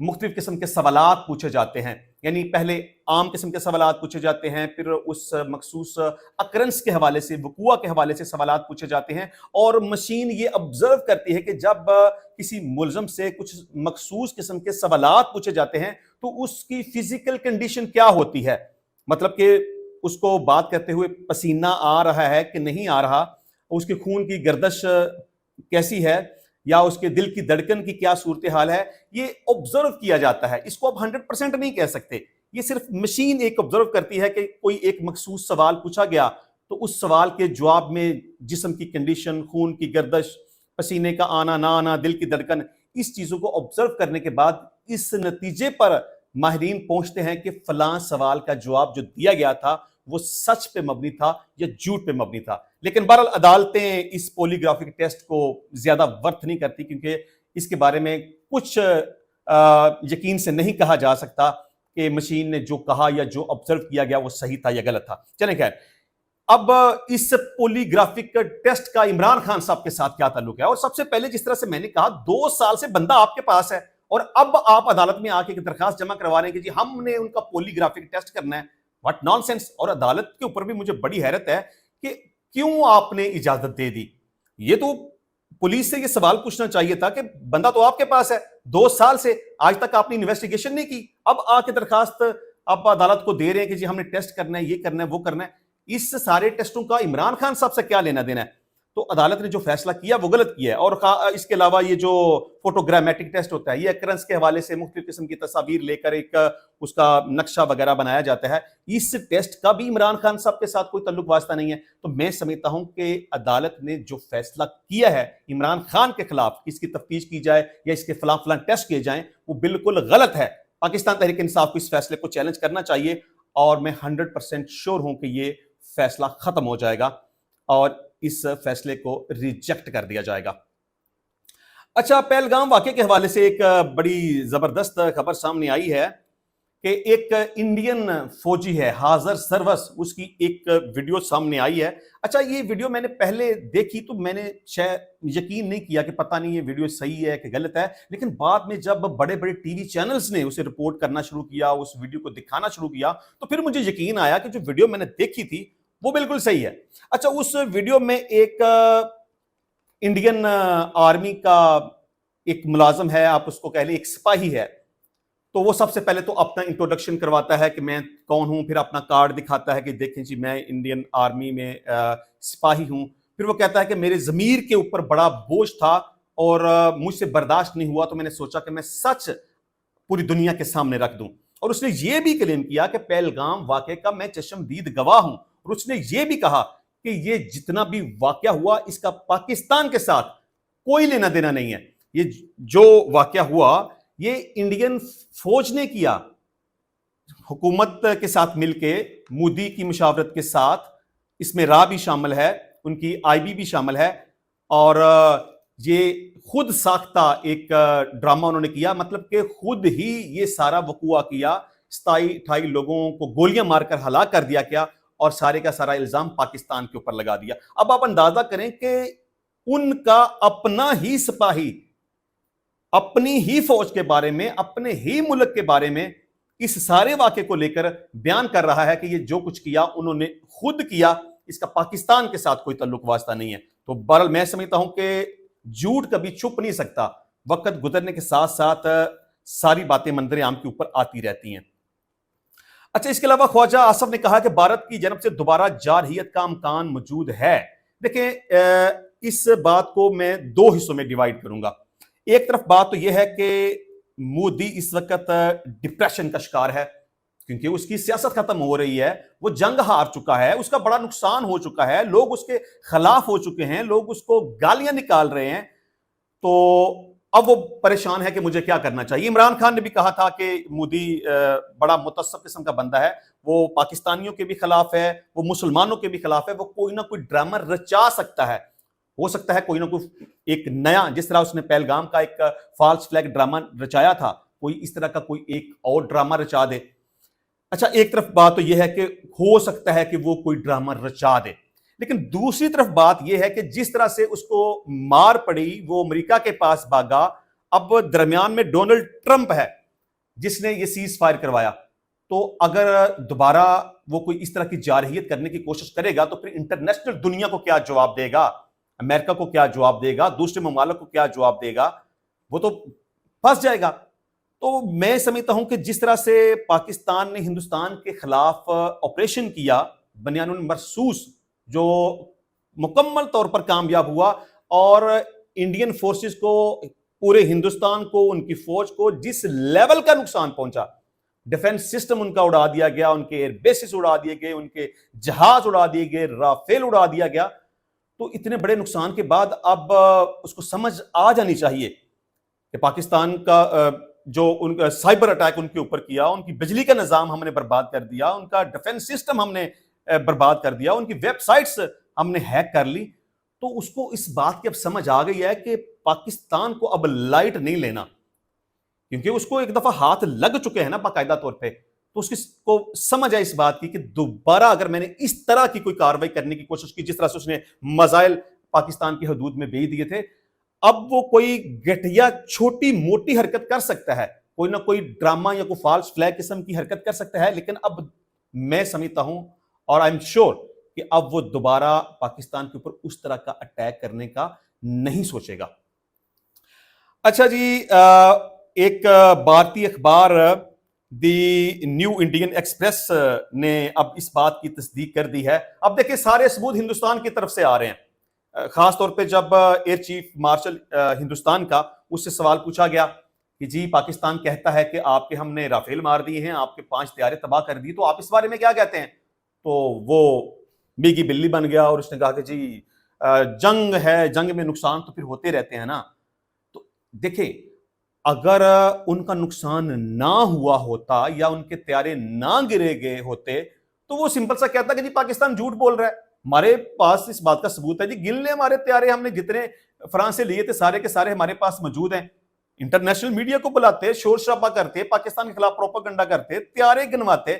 مختلف قسم کے سوالات پوچھے جاتے ہیں. یعنی پہلے عام قسم کے سوالات پوچھے جاتے ہیں، پھر اس مخصوص اکرنس کے حوالے سے، وقوع کے حوالے سے سوالات پوچھے جاتے ہیں، اور مشین یہ آبزرو کرتی ہے کہ جب کسی ملزم سے کچھ مخصوص قسم کے سوالات پوچھے جاتے ہیں تو اس کی فزیکل کنڈیشن کیا ہوتی ہے. مطلب کہ اس کو بات کرتے ہوئے پسینہ آ رہا ہے کہ نہیں آ رہا، اس کے خون کی گردش کیسی ہے، یا اس کے دل کی دھڑکن کی کیا صورتحال ہے، یہ آبزرو کیا جاتا ہے. اس کو اب 100% نہیں کہہ سکتے، یہ صرف مشین ایک آبزرو کرتی ہے کہ کوئی ایک مخصوص سوال پوچھا گیا تو اس سوال کے جواب میں جسم کی کنڈیشن، خون کی گردش، پسینے کا آنا نہ آنا، دل کی دھڑکن، اس چیزوں کو آبزرو کرنے کے بعد اس نتیجے پر ماہرین پہنچتے ہیں کہ فلاں سوال کا جواب جو دیا گیا تھا وہ سچ پہ مبنی تھا یا جھوٹ پہ مبنی تھا. لیکن بہرحال عدالتیں اس پولی گرافک ٹیسٹ کو زیادہ ورت نہیں کرتی، کیونکہ اس کے بارے میں کچھ یقین سے نہیں کہا جا سکتا کہ مشین نے جو کہا یا جو آبزرو کیا گیا وہ صحیح تھا یا غلط تھا. چلیں خیر، اب اس پولی گرافک ٹیسٹ کا عمران خان صاحب کے ساتھ کیا تعلق ہے. اور سب سے پہلے جس طرح سے میں نے کہا 2 سال سے بندہ آپ کے پاس ہے اور اب آپ عدالت میں آ کے درخواست جمع کروا رہے ہیں کہ جی ہم نے ان کا پولی گرافک ٹیسٹ کرنا ہے. What naan sense. اور عدالت کے اوپر بھی مجھے بڑی حیرت ہے کہ کیوں آپ نے اجازت دے دی. یہ تو پولیس سے یہ سوال پوچھنا چاہیے تھا کہ بندہ تو آپ کے پاس ہے، 2 سال سے آج تک آپ نے انویسٹیگیشن نہیں کی، اب آ کے درخواست آپ عدالت کو دے رہے ہیں کہ جی ہم نے ٹیسٹ کرنا ہے، یہ کرنا ہے، وہ کرنا ہے. اس سارے ٹیسٹوں کا عمران خان صاحب سے کیا لینا دینا ہے؟ تو عدالت نے جو فیصلہ کیا وہ غلط کیا ہے. اور اس کے علاوہ یہ جو فوٹوگرامیٹک ٹیسٹ ہوتا ہے، یہ اکرنس کے حوالے سے مختلف قسم کی تصاویر لے کر ایک اس کا نقشہ وغیرہ بنایا جاتا ہے. اس ٹیسٹ کا بھی عمران خان صاحب کے ساتھ کوئی تعلق واسطہ نہیں ہے. تو میں سمجھتا ہوں کہ عدالت نے جو فیصلہ کیا ہے عمران خان کے خلاف، اس کی تفتیش کی جائے یا اس کے فلاں فلاں ٹیسٹ کیے جائیں، وہ بالکل غلط ہے. پاکستان تحریک انصاف کو اس فیصلے کو چیلنج کرنا چاہیے، اور میں 100% شور ہوں کہ یہ فیصلہ ختم ہو جائے گا اور اس فیصلے کو ریجیکٹ کر دیا جائے گا. اچھا، پہلگام واقعے کے حوالے سے ایک بڑی زبردست خبر سامنے آئی ہے کہ ایک انڈین فوجی ہے حاضر سروس، اس کی ایک ویڈیو سامنے آئی ہے. اچھا، یہ ویڈیو میں نے پہلے دیکھی تو میں نے یقین نہیں کیا کہ پتہ نہیں یہ ویڈیو صحیح ہے کہ غلط ہے، لیکن بعد میں جب بڑے بڑے ٹی وی چینلز نے اسے رپورٹ کرنا شروع کیا، اس ویڈیو کو دکھانا شروع کیا، تو پھر مجھے یقین آیا کہ جو ویڈیو میں نے دیکھی تھی وہ بالکل صحیح ہے. اچھا، اس ویڈیو میں ایک انڈین آرمی کا ایک ملازم ہے، آپ اس کو کہہ لیں ایک سپاہی ہے. تو وہ سب سے پہلے تو اپنا انٹروڈکشن کرواتا ہے کہ میں کون ہوں، پھر اپنا کارڈ دکھاتا ہے کہ دیکھیں جی میں انڈین آرمی میں سپاہی ہوں. پھر وہ کہتا ہے کہ میرے ضمیر کے اوپر بڑا بوجھ تھا اور مجھ سے برداشت نہیں ہوا، تو میں نے سوچا کہ میں سچ پوری دنیا کے سامنے رکھ دوں. اور اس نے یہ بھی کلیم کیا کہ پہلگام واقعے کا میں چشمدید گواہ ہوں، اور اس نے یہ بھی کہا کہ یہ جتنا بھی واقعہ ہوا اس کا پاکستان کے ساتھ کوئی لینا دینا نہیں ہے. یہ جو واقعہ ہوا یہ انڈین فوج نے کیا، حکومت کے ساتھ مل کے، مودی کی مشاورت کے ساتھ. اس میں را بھی شامل ہے، ان کی آئی بی بھی شامل ہے، اور یہ خود ساختہ ایک ڈرامہ انہوں نے کیا. مطلب کہ خود ہی یہ سارا وقوع کیا، 27-28 لوگوں کو گولیاں مار کر ہلاک کر دیا گیا، اور سارے کا سارا الزام پاکستان کے اوپر لگا دیا. اب آپ اندازہ کریں کہ ان کا اپنا ہی سپاہی اپنی ہی فوج کے بارے میں، اپنے ہی ملک کے بارے میں اس سارے واقعے کو لے کر بیان کر رہا ہے کہ یہ جو کچھ کیا انہوں نے خود کیا، اس کا پاکستان کے ساتھ کوئی تعلق واسطہ نہیں ہے. تو بہرحال میں سمجھتا ہوں کہ جھوٹ کبھی چھپ نہیں سکتا، وقت گزرنے کے ساتھ ساتھ ساری باتیں منظر عام کے اوپر آتی رہتی ہیں. اچھا، اس کے علاوہ خواجہ آصف نے کہا کہ بھارت کی جانب سے دوبارہ جارحیت کا امکان موجود ہے. دیکھیں، اس بات کو میں 2 حصوں میں ڈیوائیڈ کروں گا. ایک طرف بات تو یہ ہے کہ مودی اس وقت ڈپریشن کا شکار ہے، کیونکہ اس کی سیاست ختم ہو رہی ہے، وہ جنگ ہار چکا ہے، اس کا بڑا نقصان ہو چکا ہے، لوگ اس کے خلاف ہو چکے ہیں، لوگ اس کو گالیاں نکال رہے ہیں. تو اب وہ پریشان ہے کہ مجھے کیا کرنا چاہیے. عمران خان نے بھی کہا تھا کہ مودی بڑا متعصب قسم کا بندہ ہے، وہ پاکستانیوں کے بھی خلاف ہے، وہ مسلمانوں کے بھی خلاف ہے، وہ کوئی نہ کوئی ڈرامہ رچا سکتا ہے. ہو سکتا ہے کوئی نہ کوئی ایک نیا، جس طرح اس نے پہلگام کا ایک فالس فلیگ ڈرامہ رچایا تھا، کوئی اس طرح کا کوئی ایک اور ڈرامہ رچا دے. اچھا، ایک طرف بات تو یہ ہے کہ ہو سکتا ہے کہ وہ کوئی ڈرامہ رچا دے، لیکن دوسری طرف بات یہ ہے کہ جس طرح سے اس کو مار پڑی، وہ امریکہ کے پاس بھاگا، اب درمیان میں ڈونلڈ ٹرمپ ہے. جس نے یہ سیز فائر کروایا. تو اگر دوبارہ وہ کوئی اس طرح کی جارحیت کرنے کی کوشش کرے گا تو پھر انٹرنیشنل دنیا کو کیا جواب دے گا؟ امریکہ کو کیا جواب دے گا؟ دوسرے ممالک کو کیا جواب دے گا؟ وہ تو پھنس جائے گا. تو میں سمجھتا ہوں کہ جس طرح سے پاکستان نے ہندوستان کے خلاف آپریشن کیا بنیان المرصوص، جو مکمل طور پر کامیاب ہوا، اور انڈین فورسز کو، پورے ہندوستان کو، ان کی فوج کو جس لیول کا نقصان پہنچا، ڈیفنس سسٹم ان کا اڑا دیا گیا، ان کے ایئر بیسز اڑا دیے گئے، ان کے جہاز اڑا دیے گئے، رافیل اڑا دیا گیا. تو اتنے بڑے نقصان کے بعد اب اس کو سمجھ آ جانی چاہیے کہ پاکستان کا جو ان کا سائبر اٹیک ان کے اوپر کیا، ان کی بجلی کا نظام ہم نے برباد کر دیا، ان کا ڈیفنس سسٹم ہم نے برباد کر دیا، ان کی ویب سائٹس ہم نے ہیک کر لی. تو اس کو اس بات کی اب سمجھ آ گئی ہے کہ پاکستان کو اب لائٹ نہیں لینا، کیونکہ اس کو ایک دفعہ ہاتھ لگ چکے ہیں نا باقاعدہ طور پہ. تو اس کو سمجھ آئے اس بات کی کہ دوبارہ اگر میں نے اس طرح کی کوئی کاروائی کرنے کی کوشش کی جس طرح سے اس نے میزائل پاکستان کی حدود میں بھیج دیے تھے، اب وہ کوئی گٹھیا چھوٹی موٹی حرکت کر سکتا ہے، کوئی نہ کوئی ڈرامہ یا کوئی فالس فلیگ قسم کی حرکت کر سکتا ہے، لیکن اب میں سمجھتا ہوں اور آئی ایم شیور کہ اب وہ دوبارہ پاکستان کے اوپر اس طرح کا اٹیک کرنے کا نہیں سوچے گا. اچھا جی، ایک بھارتی اخبار دی نیو انڈین ایکسپریس نے اب اس بات کی تصدیق کر دی ہے. اب دیکھیں سارے ثبوت ہندوستان کی طرف سے آ رہے ہیں، خاص طور پہ جب ایئر چیف مارشل ہندوستان کا اس سے سوال پوچھا گیا کہ جی پاکستان کہتا ہے کہ آپ کے ہم نے رافیل مار دیے ہیں، آپ کے 5 طیارے تباہ کر دی، تو آپ اس بارے میں کیا کہتے ہیں؟ تو وہ بیگی بلی بن گیا اور اس نے کہا کہ جی جنگ ہے، جنگ میں نقصان تو پھر ہوتے رہتے ہیں نا. تو دیکھیں اگر ان کا نقصان نہ ہوا ہوتا یا ان کے طیارے نہ گرے گئے ہوتے تو وہ سمپل سا کہتا کہ جی پاکستان جھوٹ بول رہا ہے. ہمارے پاس اس بات کا ثبوت ہے جی، گن لیں ہمارے طیارے، ہم نے جتنے فرانس سے لیے تھے سارے کے سارے ہمارے پاس موجود ہیں. انٹرنیشنل میڈیا کو بلاتے، شور شرابہ کرتے، پاکستان کے خلاف پروپیگنڈا کرتے، طیارے گنواتے.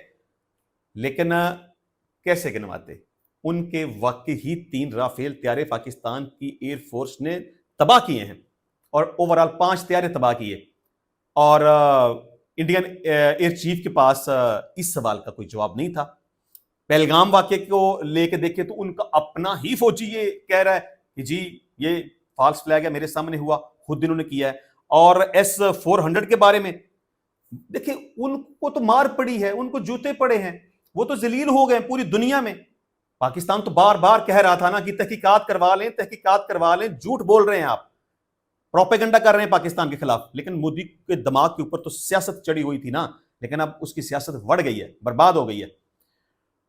لیکن کیسے گنواتے؟ ان کے واقعی ہی 3 رافیل طیارے پاکستان کی ایئر فورس نے تباہ کیے ہیں اور اوورال 5 طیارے تباہ کیے. اور انڈین ایئر چیف کے پاس اس سوال کا کوئی جواب نہیں تھا. پہلگام واقعے کو لے کے دیکھے تو ان کا اپنا ہی فوجی یہ کہہ رہا ہے کہ جی یہ فالس فلیگ ہے، میرے سامنے ہوا، خود انہوں نے کیا ہے. اور S-400 کے بارے میں دیکھیں ان کو تو مار پڑی ہے، ان کو جوتے پڑے ہیں، وہ تو ذلیل ہو گئے پوری دنیا میں. پاکستان تو بار بار کہہ رہا تھا نا کہ تحقیقات کروا لیں، تحقیقات کروا لیں، جھوٹ بول رہے ہیں آپ، پروپیگنڈا کر رہے ہیں پاکستان کے خلاف. لیکن مودی کے دماغ کے اوپر تو سیاست چڑھی ہوئی تھی نا، لیکن اب اس کی سیاست بڑھ گئی ہے، برباد ہو گئی ہے.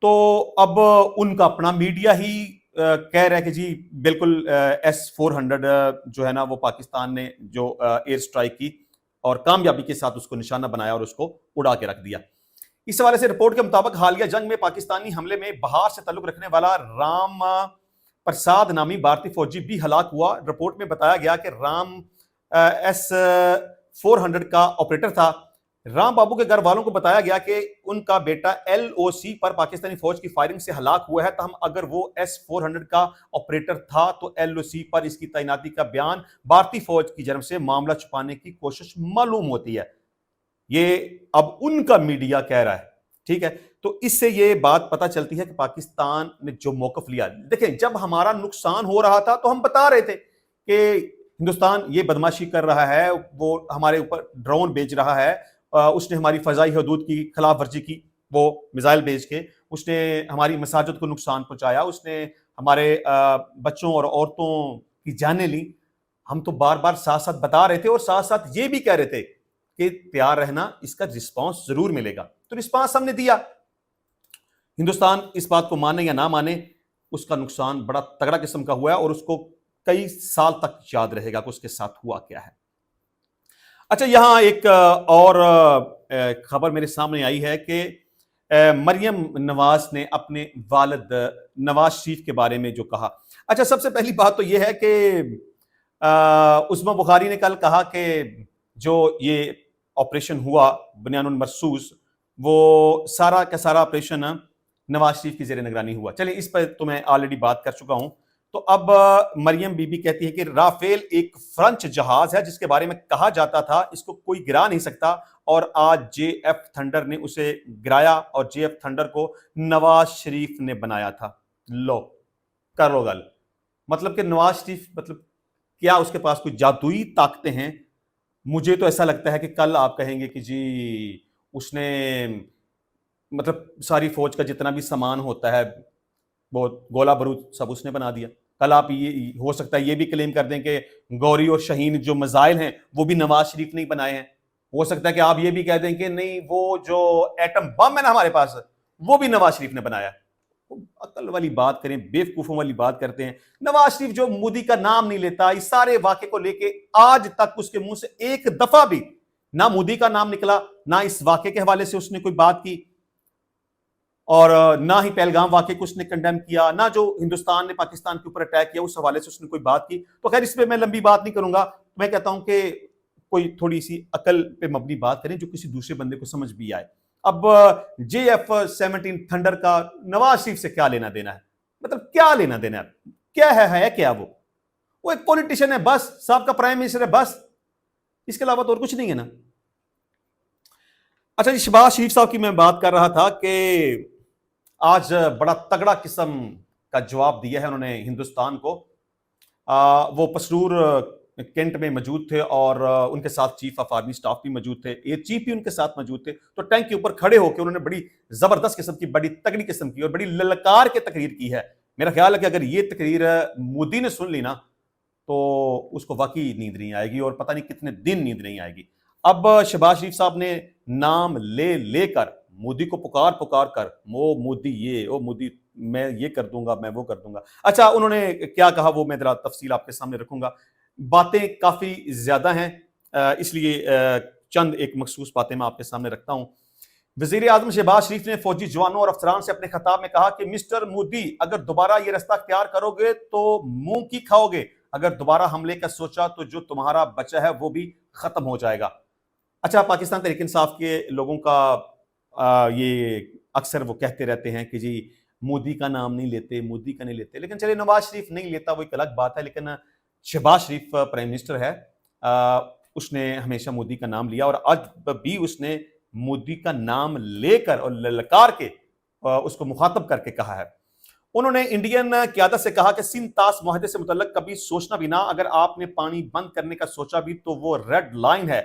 تو اب ان کا اپنا میڈیا ہی کہہ رہا ہے کہ جی بالکل S-400 جو ہے نا وہ پاکستان نے جو ایئر سٹرائک کی اور کامیابی کے ساتھ اس کو نشانہ بنایا اور اس کو اڑا کے رکھ دیا. اس حوالے سے رپورٹ کے مطابق حالیہ جنگ میں پاکستانی حملے میں بہار سے تعلق رکھنے والا رام پرساد نامی بھارتی فوجی بھی ہلاک ہوا. رپورٹ میں بتایا گیا کہ رام S-400 کا آپریٹر تھا. رام بابو کے گھر والوں کو بتایا گیا کہ ان کا بیٹا LOC پر پاکستانی فوج کی فائرنگ سے ہلاک ہوا ہے. تاہم اگر وہ S-400 کا آپریٹر تھا تو LOC پر اس کی تعیناتی کا بیان بھارتی فوج کی جانب سے معاملہ چھپانے کی کوشش معلوم ہوتی ہے. یہ اب ان کا میڈیا کہہ رہا ہے، ٹھیک ہے. تو اس سے یہ بات پتہ چلتی ہے کہ پاکستان نے جو موقف لیا. دیکھیں جب ہمارا نقصان ہو رہا تھا تو ہم بتا رہے تھے کہ ہندوستان یہ بدماشی کر رہا ہے، وہ ہمارے اوپر ڈرون بھیج رہا ہے، اس نے ہماری فضائی حدود کی خلاف ورزی کی، وہ میزائل بھیج کے اس نے ہماری مساجد کو نقصان پہنچایا، اس نے ہمارے بچوں اور عورتوں کی جانیں لی. ہم تو بار بار ساتھ ساتھ بتا رہے تھے اور ساتھ ساتھ یہ بھی کہہ رہے تھے کہ تیار رہنا، اس کا رسپانس ضرور ملے گا. تو رسپانس ہم نے دیا. ہندوستان اس بات کو مانے یا نہ مانے، اس کا نقصان بڑا تگڑا قسم کا ہوا ہے اور اس کو کئی سال تک یاد رہے گا کہ اس کے ساتھ ہوا کیا ہے. اچھا یہاں ایک اور خبر میرے سامنے آئی ہے کہ مریم نواز نے اپنے والد نواز شریف کے بارے میں جو کہا. اچھا سب سے پہلی بات تو یہ ہے کہ عظمیٰ بخاری نے کل کہا کہ جو یہ آپریشن ہوا بنیان المرصوص، وہ سارا کا سارا آپریشن نواز شریف کی زیر نگرانی ہوا. چلیں اس پر تو میں آلریڈی بات کر چکا ہوں. تو اب مریم بی بی کہتی ہے کہ رافیل ایک فرنچ جہاز ہے جس کے بارے میں کہا جاتا تھا اس کو کوئی گرا نہیں سکتا، اور آج جے ایف تھنڈر نے اسے گرایا، اور جے ایف تھنڈر کو نواز شریف نے بنایا تھا۔ لو کر لو گل، مطلب کہ نواز شریف مطلب کیا اس کے پاس کوئی جادوئی طاقتیں ہیں؟ مجھے تو ایسا لگتا ہے کہ کل آپ کہیں گے کہ جی اس نے مطلب ساری فوج کا جتنا بھی سامان ہوتا ہے وہ گولہ بارود سب اس نے بنا دیا۔ کل آپ یہ ہو سکتا ہے یہ بھی کلیم کر دیں کہ گوری اور شہین جو میزائل ہیں وہ بھی نواز شریف نے بنائے ہیں۔ ہو سکتا ہے کہ آپ یہ بھی کہہ دیں کہ نہیں وہ جو ایٹم بم ہے نا ہمارے پاس وہ بھی نواز شریف نے بنایا۔ عقل والی بات کریں، بیوقوفوں والی بات کرتے ہیں۔ نواز شریف جو مودی کا نام نہیں لیتا، اس سارے واقعے کو لے کے آج تک اس کے منہ سے ایک دفعہ بھی نہ مودی کا نام نکلا، نہ اس واقعے کے حوالے سے اس نے کوئی بات کی، اور نہ ہی پہلگام واقعے کو اس نے کنڈیم کیا، نہ جو ہندوستان نے پاکستان کے اوپر اٹیک کیا اس حوالے سے اس نے کوئی بات کی۔ تو خیر اس پہ میں لمبی بات نہیں کروں گا، میں کہتا ہوں کہ کوئی تھوڑی سی عقل پہ مبنی بات کریں جو کسی دوسرے بندے کو سمجھ بھی آئے۔ اب جے ایف 17 تھنڈر کا نواز شریف سے کیا لینا دینا ہے؟ مطلب کیا لینا دینا ہے؟ کیا ہے کیا وہ ایک پولیٹیشین ہے بس، صاحب کا پرائم منسٹر ہے بس، اس کے علاوہ تو اور کچھ نہیں ہے نا۔ اچھا جی، شہباز شریف صاحب کی میں بات کر رہا تھا کہ آج بڑا تگڑا قسم کا جواب دیا ہے انہوں نے ہندوستان کو۔ وہ پسرور کینٹ میں موجود تھے اور ان کے ساتھ چیف آف آرمی سٹاف بھی موجود تھے، ایئر چیف بھی ان کے ساتھ موجود تھے۔ تو ٹینک کے اوپر کھڑے ہو کے انہوں نے بڑی زبردست قسم کی، بڑی تگڑی قسم کی اور بڑی للکار کے تقریر کی ہے۔ میرا خیال ہے کہ اگر یہ تقریر مودی نے سن لی نا تو اس کو واقعی نیند نہیں آئے گی، اور پتہ نہیں کتنے دن نیند نہیں آئے گی۔ اب شہباز شریف صاحب نے نام لے کر مودی کو پکار کر، وہ مودی یہ، او مودی میں یہ کر دوں گا، میں وہ کر دوں گا۔ اچھا انہوں نے کیا کہا وہ میں ذرا تفصیل آپ کے سامنے رکھوں گا۔ باتیں کافی زیادہ ہیں، اس لیے چند ایک مخصوص باتیں میں آپ کے سامنے رکھتا ہوں۔ وزیر اعظم شہباز شریف نے فوجی جوانوں اور افسران سے اپنے خطاب میں کہا کہ مسٹر مودی اگر دوبارہ یہ رستہ اختیار کرو گے تو منہ کی کھاؤ گے، اگر دوبارہ حملے کا سوچا تو جو تمہارا بچہ ہے وہ بھی ختم ہو جائے گا۔ اچھا پاکستان تحریک انصاف کے لوگوں کا یہ اکثر وہ کہتے رہتے ہیں کہ جی مودی کا نام نہیں لیتے، مودی کا نہیں لیتے، لیکن چلے نواز شریف نہیں لیتا وہ ایک الگ بات ہے، لیکن شہباز شریف پرائم منسٹر ہے، اس نے ہمیشہ مودی کا نام لیا، اور آج بھی اس نے مودی کا نام لے کر اور للکار کے اس کو مخاطب کر کے کہا ہے۔ انہوں نے انڈین قیادت سے کہا کہ سندھ طاس معاہدے سے متعلق کبھی سوچنا بھی نہ، اگر آپ نے پانی بند کرنے کا سوچا بھی تو وہ ریڈ لائن ہے،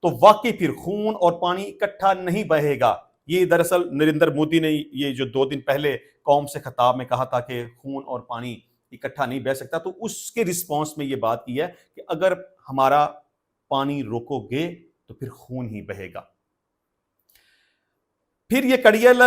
تو واقعی پھر خون اور پانی اکٹھا نہیں بہے گا۔ یہ دراصل نریندر مودی نے یہ جو 2 دن پہلے قوم سے خطاب میں کہا تھا کہ خون اور پانی اکٹھا نہیں بہ سکتا، تو اس کے رسپانس میں یہ بات کی ہے کہ اگر ہمارا پانی روکو گے تو پھر خون ہی بہے گا۔ پھر یہ کڑیل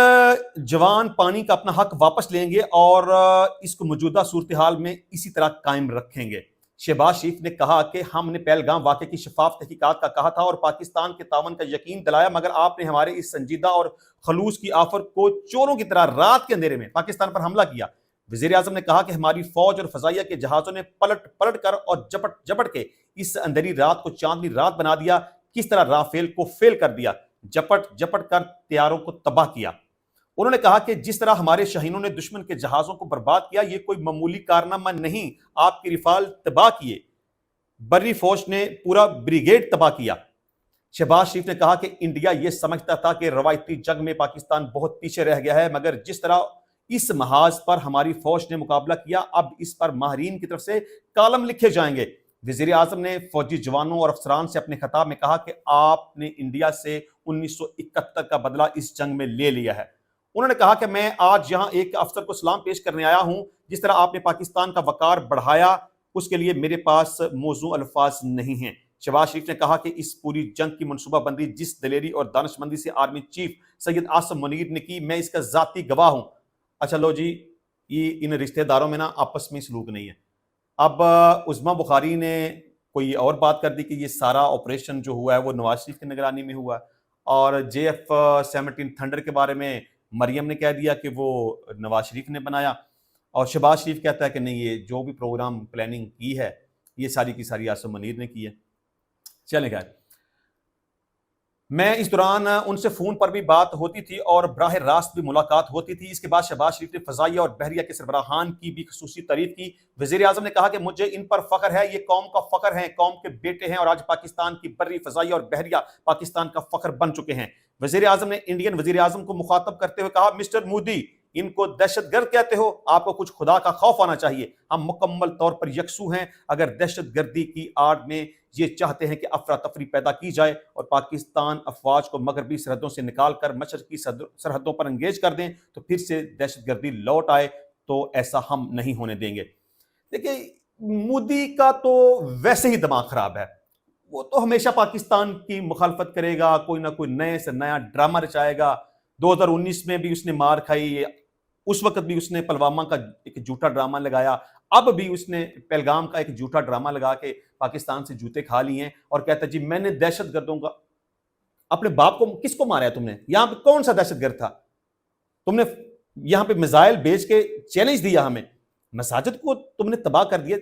جوان پانی کا اپنا حق واپس لیں گے اور اس کو موجودہ صورتحال میں اسی طرح قائم رکھیں گے۔ شہباز شریف نے کہا کہ ہم نے پہلگام واقعے کی شفاف تحقیقات کا کہا تھا اور پاکستان کے تعاون کا یقین دلایا، مگر آپ نے ہمارے اس سنجیدہ اور خلوص کی آفر کو چوروں کی طرح رات کے اندھیرے میں پاکستان پر حملہ کیا۔ وزیر اعظم نے کہا کہ ہماری فوج اور فضائیہ کے جہازوں نے پلٹ کر اور جپٹ کے اس اندھیری رات کو چاندنی رات بنا دیا، کس طرح رافیل کو فیل کر دیا، جپٹ کر طیاروں کو تباہ کیا۔ انہوں نے کہا کہ جس طرح ہمارے شاہینوں نے دشمن کے جہازوں کو برباد کیا یہ کوئی معمولی کارنامہ نہیں، آپ کی رفال تباہ کیے، بری فوج نے پورا بریگیڈ تباہ کیا۔ شہباز شریف نے کہا کہ انڈیا یہ سمجھتا تھا کہ روایتی جنگ میں پاکستان بہت پیچھے رہ گیا ہے، مگر جس طرح اس محاذ پر ہماری فوج نے مقابلہ کیا اب اس پر ماہرین کی طرف سے کالم لکھے جائیں گے۔ وزیر اعظم نے فوجی جوانوں اور افسران سے اپنے خطاب میں کہا کہ آپ نے انڈیا سے 1971 کا بدلہ اس جنگ میں لے لیا ہے۔ انہوں نے کہا کہ میں آج یہاں ایک افسر کو سلام پیش کرنے آیا ہوں، جس طرح آپ نے پاکستان کا وقار بڑھایا اس کے لیے میرے پاس موزوں الفاظ نہیں ہیں۔ شہباز شریف نے کہا کہ اس پوری جنگ کی منصوبہ بندی جس دلیری اور دانش مندی سے آرمی چیف سید عاصم منیر نے کی، میں اس کا ذاتی گواہ ہوں۔ اچھا لو جی، یہ ان رشتہ داروں میں نا آپس میں سلوک نہیں ہے۔ اب عظمیٰ بخاری نے کوئی اور بات کر دی کہ یہ سارا آپریشن جو ہوا ہے وہ نواز شریف کی نگرانی میں ہوا ہے، اور جے ایف 17 تھنڈر کے بارے میں مریم نے کہہ دیا کہ وہ نواز شریف نے بنایا، اور شہباز شریف کہتا ہے کہ نہیں یہ جو بھی پروگرام پلاننگ کی ہے یہ ساری کی ساری عاصم منیر نے کی ہے۔ چلیں خیر، میں اس دوران ان سے فون پر بھی بات ہوتی تھی اور براہ راست بھی ملاقات ہوتی تھی۔ اس کے بعد شہباز شریف نے فضائیہ اور بحریہ کے سربراہان کی بھی خصوصی تعریف کی۔ وزیر اعظم نے کہا کہ مجھے ان پر فخر ہے، یہ قوم کا فخر ہیں، قوم کے بیٹے ہیں، اور آج پاکستان کی بری، فضائیہ اور بحریہ پاکستان کا فخر بن چکے ہیں۔ وزیر اعظم نے انڈین وزیر اعظم کو مخاطب کرتے ہوئے کہا، مسٹر مودی، ان کو دہشت گرد کہتے ہو، آپ کو کچھ خدا کا خوف آنا چاہیے۔ ہم مکمل طور پر یکسو ہیں اگر دہشت گردی کی آڑ میں یہ چاہتے ہیں کہ افراتفری پیدا کی جائے اور پاکستان افواج کو مغربی سرحدوں سے نکال کر مشرقی سرحدوں پر انگیج کر دیں تو پھر سے دہشت گردی لوٹ آئے، تو ایسا ہم نہیں ہونے دیں گے۔ دیکھیں، مودی کا تو ویسے ہی دماغ خراب ہے، وہ تو ہمیشہ پاکستان کی مخالفت کرے گا، کوئی نہ کوئی نئے سے نیا ڈرامہ رچائے گا۔ 2019 میں بھی اس نے مار کھائی، اس وقت بھی اس نے پلوامہ کا ایک جھوٹا ڈرامہ لگایا، اب بھی اس نے پہلگام کا ایک جھوٹا ڈرامہ لگا کے پاکستان سے جوتے کھا لیے ہیں اور کہتا ہے جی میں نے دہشت گردوں کا، اپنے باپ کو کس کو مارا ہے تم نے؟ یہاں پہ کون سا دہشت گرد تھا؟ تم نے یہاں پہ میزائل بھیج کے چیلنج دیا ہمیں، مساجد کو تم نے تباہ کر دیا،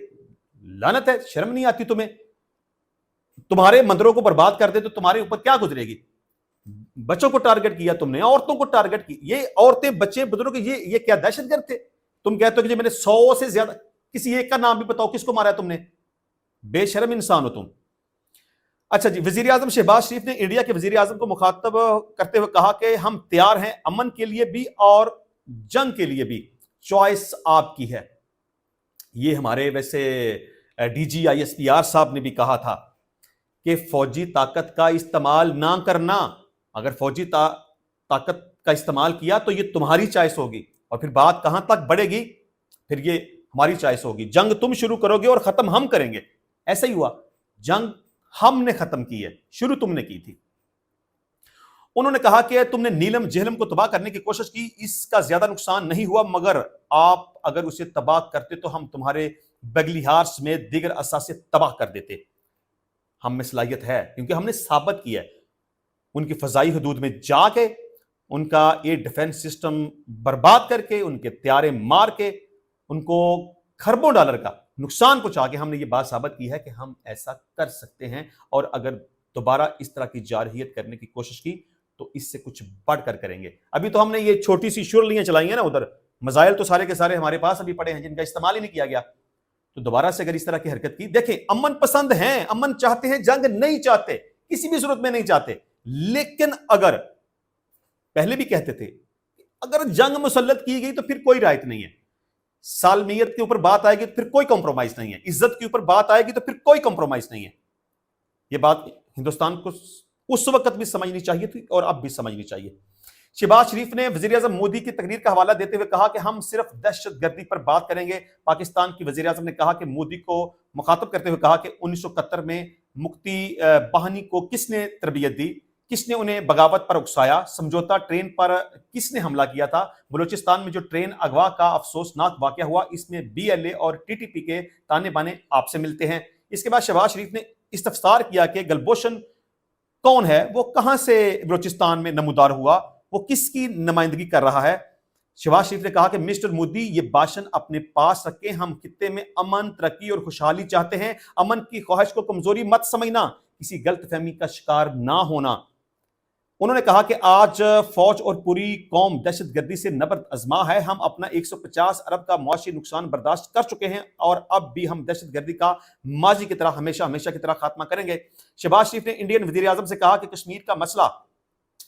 لعنت ہے، شرم نہیں آتی تمہیں؟ تمہارے مندروں کو برباد کر دے تو تمہارے اوپر کیا گزرے گی؟ بچوں کو ٹارگٹ کیا تم نے، عورتوں کو ٹارگٹ کی، یہ عورتیں بچے بزرگ یہ کیا دہشت گرد تھے؟ تم کہتے ہو کہ میں نے 100 سے زیادہ، کسی ایک کا نام بھی بتاؤ کس کو مارا ہے تم نے؟ بے شرم انسان ہو تم۔ اچھا جی، وزیر اعظم شہباز شریف نے انڈیا کے وزیر اعظم کو مخاطب کرتے ہوئے کہا کہ ہم تیار ہیں امن کے لیے بھی اور جنگ کے لیے بھی، چوائس آپ کی ہے۔ یہ ہمارے ویسے D G I S P R صاحب نے بھی کہا تھا کہ فوجی طاقت کا استعمال نہ کرنا، اگر فوجی طاقت کا استعمال کیا تو یہ تمہاری چوائس ہوگی، اور پھر بات کہاں تک بڑھے گی؟ پھر یہ ہماری چوائس ہوگی، جنگ تم شروع کرو گے اور ختم ہم کریں گے۔ ایسا ہی ہوا، جنگ ہم نے ختم کی ہے، شروع تم نے کی تھی۔ انہوں نے کہا کہ تم نے نیلم جہلم کو تباہ کرنے کی کوشش کی، اس کا زیادہ نقصان نہیں ہوا، مگر آپ اگر اسے تباہ کرتے تو ہم تمہارے بگلیہار سمیت دیگر اثاثے تباہ کر دیتے۔ ہم میں صلاحیت ہے کیونکہ ہم نے ثابت کیا ہے، ان کی فضائی حدود میں جا کے، ان کا ایئر ڈیفنس سسٹم برباد کر کے، ان کے طیارے مار کے، ان کو کھربوں ڈالر کا نقصان پہنچا کے ہم نے یہ بات ثابت کی ہے کہ ہم ایسا کر سکتے ہیں، اور اگر دوبارہ اس طرح کی جارحیت کرنے کی کوشش کی تو اس سے کچھ بڑھ کر کریں گے۔ ابھی تو ہم نے یہ چھوٹی سی شورلیاں چلائی ہیں نا، ادھر میزائل تو سارے کے سارے ہمارے پاس ابھی پڑے ہیں جن کا استعمال ہی نہیں کیا گیا، تو دوبارہ سے اگر اس طرح کی حرکت کی، دیکھیں امن پسند ہیں، امن چاہتے ہیں، جنگ نہیں چاہتے، کسی بھی صورت میں نہیں چاہتے، لیکن اگر پہلے بھی کہتے تھے اگر جنگ مسلط کی گئی تو پھر کوئی رعایت نہیں ہے، سالمیت کے اوپر بات آئے گی تو پھر کوئی کمپرومائز نہیں ہے، عزت کے اوپر بات آئے گی تو پھر کوئی کمپرومائز نہیں ہے۔ یہ بات ہندوستان کو اس وقت بھی سمجھنی چاہیے تھی اور اب بھی سمجھنی چاہیے۔ شہباز شریف نے وزیر اعظم مودی کی تقریر کا حوالہ دیتے ہوئے کہا کہ ہم صرف دہشت گردی پر بات کریں گے۔ پاکستان کی وزیر اعظم نے کہا کہ مودی کو مخاطب کرتے ہوئے کہا کہ 1971 میں مکتی بہانی کو کس نے تربیت دی، کس نے انہیں بغاوت پر اکسایا، سمجھوتا ٹرین پر کس نے حملہ کیا تھا، بلوچستان میں جو ٹرین اغوا کا افسوسناک واقعہ ہوا اس میں بی ایل اے اور ٹی ٹی پی کے تانے بانے آپ سے ملتے ہیں۔ اس کے بعد شہباز شریف نے استفسار کیا کہ گلبوشن کون ہے، وہ کہاں سے بلوچستان میں نمودار ہوا، وہ کس کی نمائندگی کر رہا ہے؟ شہباز شریف نے کہا کہ مسٹر مودی یہ بھاشن اپنے پاس رکھیں، ہم خطے میں امن، ترقی اور خوشحالی چاہتے ہیں، امن کی خواہش کو کمزوری مت سمجھنا، کسی غلط فہمی کا شکار نہ ہونا۔ انہوں نے کہا کہ آج فوج اور پوری قوم دہشت گردی سے نبرد ازما ہے، ہم اپنا 150 ارب کا معاشی نقصان برداشت کر چکے ہیں اور اب بھی ہم دہشت گردی کا ماضی کی طرح ہمیشہ کی طرح خاتمہ کریں گے۔ شہباز شریف نے انڈین وزیر اعظم سے کہا کہ کشمیر کا مسئلہ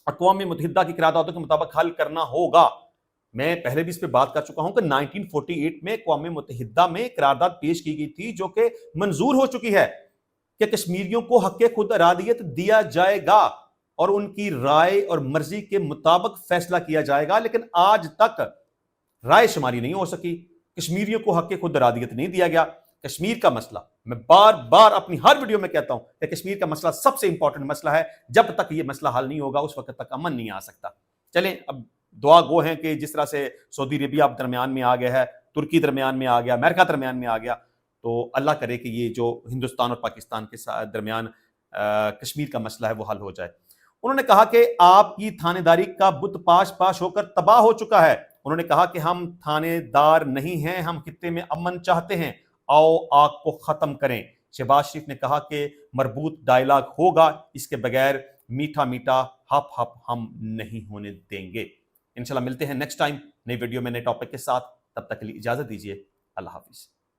اقوام متحدہ کی قراردادوں کے مطابق حل کرنا ہوگا۔ میں پہلے بھی اس پہ بات کر چکا ہوں کہ 1948 میں اقوام متحدہ میں قرارداد پیش کی گئی تھی جو کہ منظور ہو چکی ہے کہ کشمیریوں کو حق خود ارادیت دیا جائے گا اور ان کی رائے اور مرضی کے مطابق فیصلہ کیا جائے گا، لیکن آج تک رائے شماری نہیں ہو سکی، کشمیریوں کو حق خود ارادیت نہیں دیا گیا۔ کشمیر کا مسئلہ، میں بار بار اپنی ہر ویڈیو میں کہتا ہوں کہ کشمیر کا مسئلہ سب سے امپورٹنٹ مسئلہ ہے، جب تک یہ مسئلہ حل نہیں ہوگا اس وقت تک امن نہیں آ سکتا۔ چلیں اب دعا گو ہیں کہ جس طرح سے سعودی عربیہ اب درمیان میں آ گیا ہے، ترکی درمیان میں آ گیا، امریکہ درمیان میں آ گیا، تو اللہ کرے کہ یہ جو ہندوستان اور پاکستان کے درمیان کشمیر کا مسئلہ ہے وہ حل ہو جائے۔ انہوں نے کہا کہ آپ کی تھانے داری کا بت پاش ہو کر تباہ ہو چکا ہے۔ انہوں نے کہا کہ ہم تھانے دار نہیں ہیں، ہم خطے میں امن چاہتے ہیں، آؤ آگ کو ختم کریں۔ شہباز شریف نے کہا کہ مربوط ڈائیلاگ ہوگا، اس کے بغیر میٹھا میٹھا ہپ ہپ ہم نہیں ہونے دیں گے. انشاءاللہ ملتے ہیں نیکسٹ ٹائم نئی ویڈیو میں نئے ٹاپک کے ساتھ. تب تک کے لیے اجازت دیجیے. اللہ حافظ.